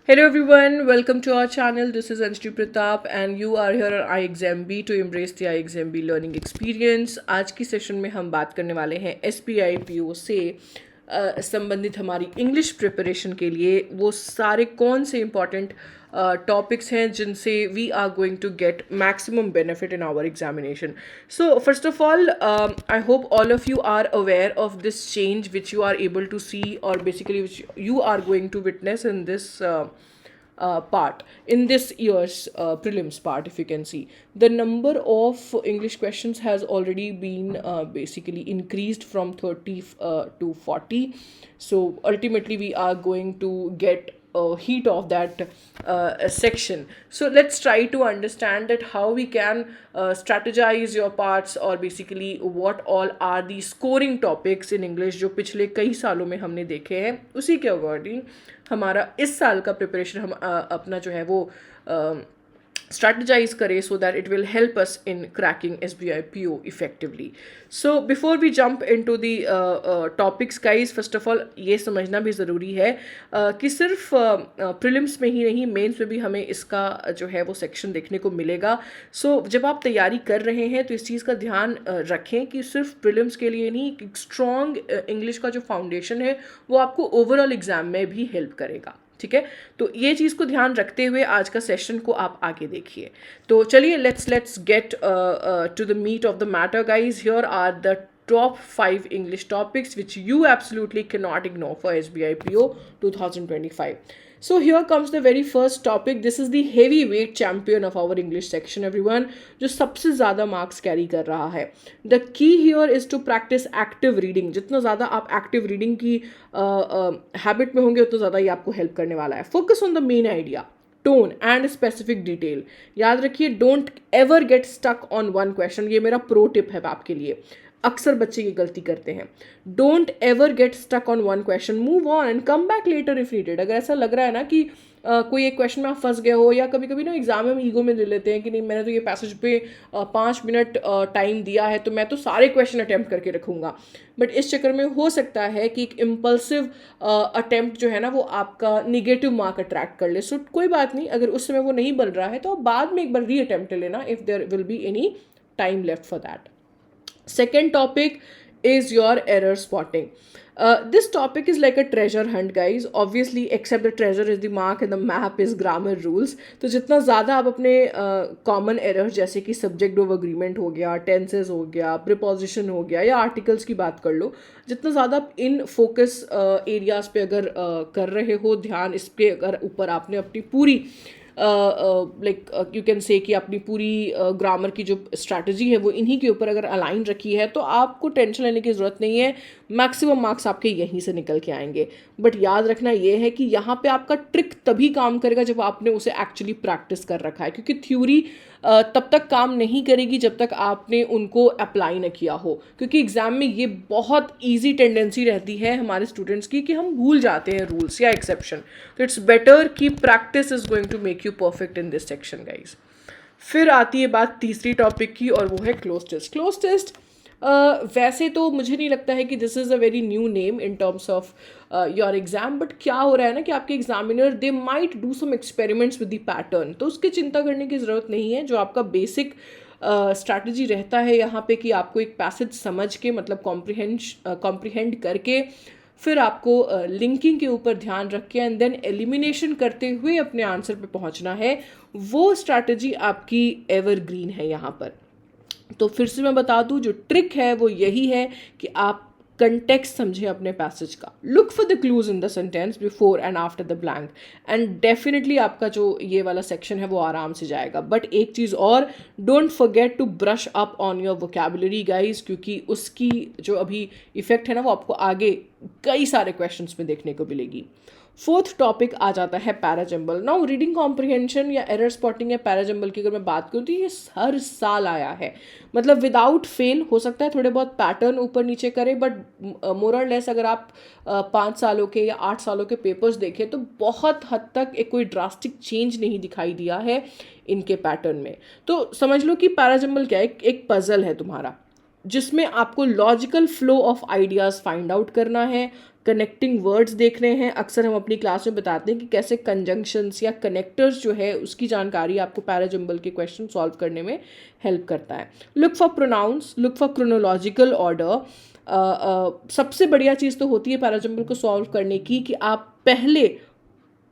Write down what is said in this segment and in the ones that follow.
Hello everyone, welcome to our channel. This is Anshri Pratap and you are here on iExamB to embrace the iExamB learning experience. आज की session में हम बात करने वाले हैं SBI PO से संबंधित हमारी इंग्लिश प्रिपरेशन के लिए वो सारे कौन से इम्पॉर्टेंट टॉपिक्स हैं जिनसे we are going to get maximum benefit in our examination. So first of all I hope all of you are aware of this change which you are able to see और basically which you are going to witness in this part in this year's prelims part. If you can see, the number of English questions has already been basically increased from 30 to 40. So ultimately we are going to get heat of that section. So let's try to understand that how we can strategize your parts or basically what all are the scoring topics in English जो पिछले कई सालों में हमने देखे हैं. उसी के अकॉर्डिंग हमारा इस साल का प्रिपरेशन हम अपना जो है वो strategize करें so that it will help us in cracking SBI PO effectively. So before we jump into the topics guys, first of all ये समझना भी ज़रूरी है कि सिर्फ प्रीलिम्स में ही नहीं मेंस में भी हमें इसका जो है वो सेक्शन देखने को मिलेगा. So जब आप तैयारी कर रहे हैं तो इस चीज़ का ध्यान रखें कि सिर्फ प्रीलिम्स के लिए नहीं, एक स्ट्रॉन्ग इंग्लिश का जो फाउंडेशन है वो आपको ओवरऑल एग्ज़ाम में भी हेल्प करेगा. ठीक है, तो ये चीज़ को ध्यान रखते हुए आज का सेशन को आप आगे देखिए. तो चलिए let's get to the meat of the matter guys. Here are the top 5 English topics which you absolutely cannot ignore for SBI PO 2025. So here comes the very first topic. This is the heavyweight champion of our English section everyone, जो सबसे ज़्यादा marks carry कर रहा है. The key here is to practice active reading. जितना ज़्यादा आप active reading की हैबिट में होंगे उतना ज़्यादा ये आपको हेल्प करने वाला है. Focus on the main idea, tone and specific detail. याद रखिए, don't ever get stuck on one question. ये मेरा प्रो टिप है आपके लिए. अक्सर बच्चे ये गलती करते हैं. Don't ever get stuck on one question, move on and come back later if needed. अगर ऐसा लग रहा है ना कि कोई एक क्वेश्चन में आप फंस गए हो, या कभी कभी ना एग्जाम में ईगो में ले लेते हैं कि नहीं मैंने तो ये पैसेज पे 5 मिनट टाइम दिया है तो मैं तो सारे क्वेश्चन अटैम्प्ट करके रखूँगा. बट इस चक्कर में हो सकता है कि एक इम्पल्सिव अटैम्प्ट जो है ना वो आपका निगेटिव मार्क अट्रैक्ट कर ले. सो कोई बात नहीं, अगर उस समय वो नहीं बन रहा है तो आप बाद में एक बार री अटैम्प्ट लेना if there will be any time left for that. Second topic is your error spotting. This topic is like a treasure hunt guys, obviously, except the treasure is the mark and the map is grammar rules. तो जितना ज़्यादा आप अपने common errors जैसे कि subject of agreement हो गया, tenses हो गया, प्रिपोजिशन हो गया, या आर्टिकल्स की बात कर लो, जितना ज़्यादा आप इन फोकस एरियाज़ पे अगर कर रहे हो ध्यान, इस पे अगर ऊपर आपने अपनी पूरी लाइक यू कैन से कि अपनी पूरी ग्रामर की जो स्ट्रैटेजी है वो इन्हीं के ऊपर अगर अलाइन रखी है तो आपको टेंशन लेने की ज़रूरत नहीं है. मैक्सिमम मार्क्स आपके यहीं से निकल के आएंगे. बट याद रखना ये है कि यहाँ पे आपका ट्रिक तभी काम करेगा जब आपने उसे एक्चुअली प्रैक्टिस कर रखा है, क्योंकि थ्योरी तब तक काम नहीं करेगी जब तक आपने उनको अप्लाई न किया हो. क्योंकि एग्ज़ाम में ये बहुत ईजी टेंडेंसी रहती है हमारे स्टूडेंट्स की कि हम भूल जाते हैं रूल्स या एक्सेप्शन. तो इट्स बेटर कि practice is going to make you perfect in this section guys. फिर आती है बात तीसरी टॉपिक की और वो है क्लोज टेस्ट. क्लोज टेस्ट वैसे तो मुझे नहीं लगता है कि this is a very new name in terms of your exam. But क्या हो रहा है ना कि आपके examiner they might do some experiments with the pattern. तो उसकी चिंता करने की ज़रूरत नहीं है. जो आपका बेसिक स्ट्रैटेजी रहता है यहाँ पे कि आपको एक पैसेज समझ के मतलब कॉम्प्रिहेंड करके फिर आपको लिंकिंग के ऊपर ध्यान रख के एंड देन एलिमिनेशन करते हुए अपने आंसर पे पहुँचना है, वो स्ट्रैटेजी आपकी एवरग्रीन है यहाँ पर. तो फिर से मैं बता दूं, जो ट्रिक है वो यही है कि आप कंटेक्स्ट समझें अपने पैसेज का. Look for the clues in the sentence before and after the blank and definitely आपका जो ये वाला सेक्शन है वो आराम से जाएगा. बट एक चीज़ और, don't forget to brush up on your vocabulary guys, क्योंकि उसकी जो अभी इफेक्ट है ना वो आपको आगे कई सारे क्वेश्चंस में देखने को मिलेगी. फोर्थ टॉपिक आ जाता है पैराजम्बल. नाउ रीडिंग कॉम्प्रिहेंशन या एरर स्पॉटिंग या पैराजम्बल की अगर मैं बात करूँ तो ये हर साल आया है. मतलब विदाउट फेल हो सकता है थोड़े बहुत पैटर्न ऊपर नीचे करे, बट मोर और लेस अगर आप 5 सालों के या 8 सालों के पेपर्स देखें तो बहुत हद तक एक कोई ड्रास्टिक चेंज नहीं दिखाई दिया है इनके पैटर्न में. तो समझ लो कि पैराजम्बल क्या है, एक पजल है तुम्हारा जिसमें आपको logical flow of ideas find out करना है. कनेक्टिंग वर्ड्स देखने हैं। अक्सर हम अपनी क्लास में बताते हैं कि कैसे कंजंक्शंस या कनेक्टर्स जो है उसकी जानकारी आपको पैराजंबल के क्वेश्चन सॉल्व करने में हेल्प करता है। Look for pronouns, look for chronological order. सबसे बढ़िया चीज़ तो होती है पैराजंबल को सॉल्व करने की कि आप पहले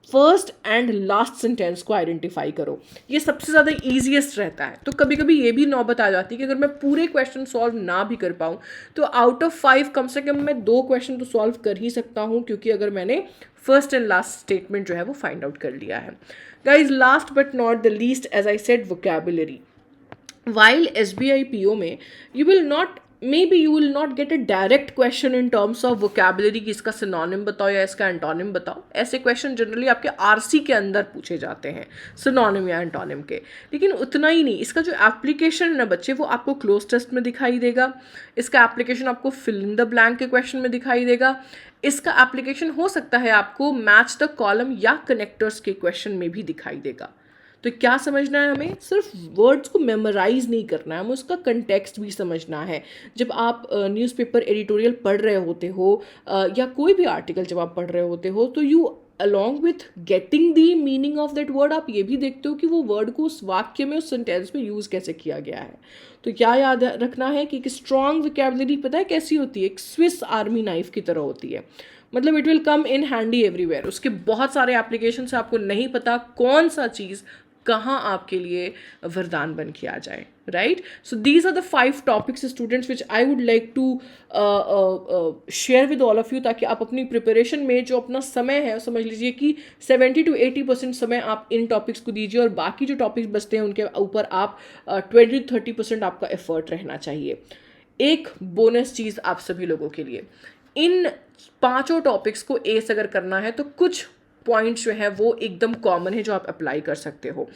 फर्स्ट एंड लास्ट सेंटेंस को आइडेंटिफाई करो। ये सबसे ज़्यादा ईजीएस्ट रहता है। तो कभी कभी ये भी नौबत आ जाती है कि अगर मैं पूरे क्वेश्चन सॉल्व ना भी कर पाऊँ तो आउट ऑफ 5 कम से कम मैं 2 क्वेश्चन तो सॉल्व कर ही सकता हूँ, क्योंकि अगर मैंने फर्स्ट एंड लास्ट स्टेटमेंट जो है वो फाइंड आउट कर लिया है। Guys, last but not the least, as I said, vocabulary. While SBI PO में you will not get a direct question in terms of vocabulary कि इसका सिनोनिम बताओ या इसका एंटोनिम बताओ। ऐसे क्वेश्चन जनरली आपके आरसी के अंदर पूछे जाते हैं सिनोनिम या एंटोनिम के। लेकिन उतना ही नहीं, इसका जो एप्लीकेशन है ना बच्चे, वो आपको क्लोज टेस्ट में दिखाई देगा। इसका एप्लीकेशन आपको फिल इन द ब्लैंक के क्वेश्चन में दिखाई देगा। इसका एप्लीकेशन हो सकता है आपको मैच द कॉलम या कनेक्टर्स के क्वेश्चन में भी दिखाई देगा। तो क्या समझना है हमें? सिर्फ वर्ड्स को मेमोराइज नहीं करना है, हमें उसका कंटेक्स्ट भी समझना है। जब आप न्यूज़पेपर एडिटोरियल पढ़ रहे होते हो या कोई भी आर्टिकल जब आप पढ़ रहे होते हो, तो you along with getting the meaning of that word आप ये भी देखते हो कि वो वर्ड को उस वाक्य में, उस सेंटेंस में यूज़ कैसे किया गया है। तो क्या याद रखना है कि एक स्ट्रॉन्ग वोकैबुलरी पता है कैसी होती है? एक स्विस आर्मी नाइफ की तरह होती है। मतलब it will come in handy everywhere. उसके बहुत सारे एप्लीकेशन से आपको नहीं पता कौन सा चीज़ कहाँ आपके लिए वरदान बन के आ जाए, right? So these are the 5 topics students which I would like to share with all of you, ताकि आप अपनी प्रिपरेशन में जो अपना समय है समझ लीजिए कि 70 to 80% समय आप इन टॉपिक्स को दीजिए, और बाकी जो टॉपिक्स बचते हैं उनके ऊपर आप 20 to 30% आपका एफर्ट रहना चाहिए। एक बोनस चीज़ आप सभी लोगों के लिए, इन 5 टॉपिक्स को एस अगर करना है तो कुछ पॉइंट्स जो है वो एकदम कॉमन है जो आप अप्लाई कर सकते हो।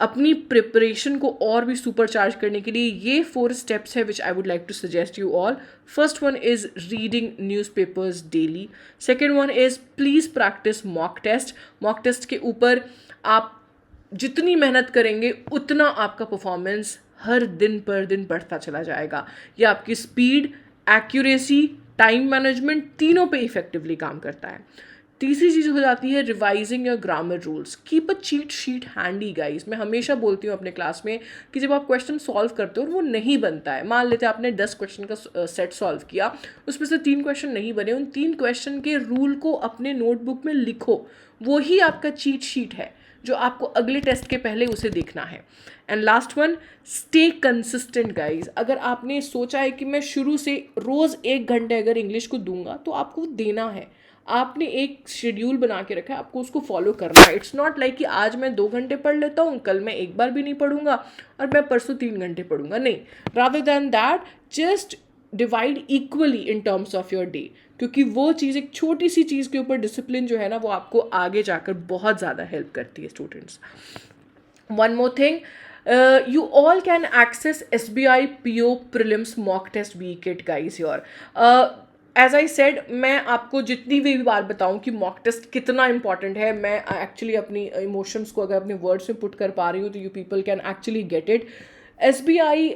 अपनी प्रिपरेशन को और भी सुपरचार्ज करने के लिए ये 4 स्टेप्स है which I would like to suggest you all. First one is reading newspapers daily. Second one is please practice mock test. Mock test के ऊपर आप जितनी मेहनत करेंगे उतना आपका परफॉर्मेंस हर दिन पर दिन बढ़ता चला जाएगा। ये आपकी स्पीड, एक्यूरेसी, टाइम मैनेजमेंट तीनों पे इफेक्टिवली काम करता है। तीसरी चीज़ हो जाती है revising your grammar rules. Keep a cheat sheet handy guys. मैं हमेशा बोलती हूँ अपने क्लास में कि जब आप क्वेश्चन सॉल्व करते हो और वो नहीं बनता है, मान लेते हैं आपने 10 क्वेश्चन का सेट सॉल्व किया, उसमें से 3 क्वेश्चन नहीं बने, उन 3 क्वेश्चन के रूल को अपने नोटबुक में लिखो। वो ही आपका चीट शीट है जो आपको अगले टेस्ट के पहले उसे देखना है। And last one, stay consistent guys. अगर आपने सोचा है कि मैं शुरू से रोज़ 1 घंटे अगर इंग्लिश को दूंगा, तो आपको देना है। आपने एक शेड्यूल बना के रखा है, आपको उसको फॉलो करना है। इट्स नॉट लाइक कि आज मैं 2 घंटे पढ़ लेता हूँ, कल मैं एक बार भी नहीं पढ़ूंगा और मैं परसों 3 घंटे पढ़ूंगा, नहीं। Rather than that just divide equally in terms of your day, क्योंकि वो चीज़, एक छोटी सी चीज़ के ऊपर डिसिप्लिन जो है ना, वो आपको आगे जाकर बहुत ज़्यादा हेल्प करती है students. One more thing, you all can access SBI PO prelims mock test V-Kit guys here. As I said, मैं आपको जितनी भी बार बताऊं कि मॉक टेस्ट कितना इंपॉर्टेंट है, मैं एक्चुअली अपनी इमोशंस को अगर अपने वर्ड्स में पुट कर पा रही हूँ तो you people can actually get it. SBI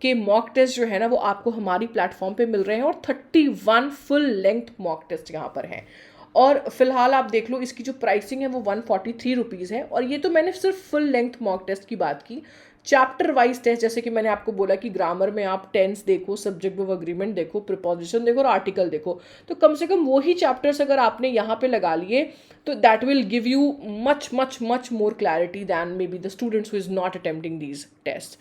के मॉक टेस्ट जो है ना, वो आपको हमारी प्लेटफॉर्म पे मिल रहे हैं, और 31 फुल लेंथ मॉक टेस्ट यहाँ पर हैं। और फिलहाल आप देख लो, इसकी जो प्राइसिंग है वो 143 रुपीज़ है। और ये तो मैंने सिर्फ फुल लेंथ मॉक टेस्ट की बात की। चैप्टर वाइज टेस्ट, जैसे कि मैंने आपको बोला कि ग्रामर में आप टेंस देखो, सब्जेक्ट वर्ब एग्रीमेंट देखो, प्रीपोजिशन देखो और आर्टिकल देखो, तो कम से कम वही चैप्टर्स अगर आपने यहाँ पे लगा लिए तो that will give you much much much more clarity than maybe the students who is not attempting these test.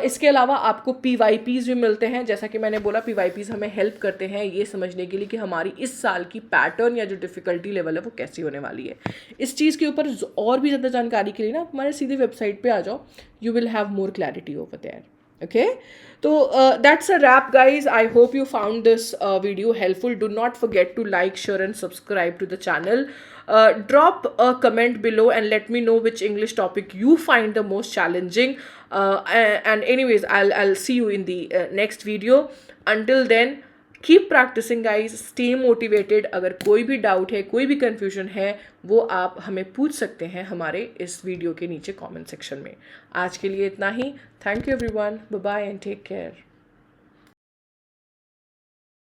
इसके अलावा आपको PYPs भी मिलते हैं। जैसा कि मैंने बोला, PYPs हमें हेल्प करते हैं ये समझने के लिए कि हमारी इस साल की पैटर्न या जो डिफ़िकल्टी लेवल है वो कैसी होने वाली है। इस चीज़ के ऊपर और भी ज़्यादा जानकारी के लिए ना हमारे सीधे वेबसाइट पे आ जाओ, you will have more clarity over there. Okay, so that's a wrap guys. I hope you found this video helpful. Do not forget to like, share and subscribe to the channel. Drop a comment below and let me know which English topic you find the most challenging, and anyways I'll see you in the next video. Until then, keep practicing guys, stay motivated. अगर कोई भी doubt है, कोई भी confusion है, वो आप हमें पूछ सकते हैं हमारे इस वीडियो के नीचे कमेंट सेक्शन में। आज के लिए इतना ही। Thank you everyone, bye bye and take care.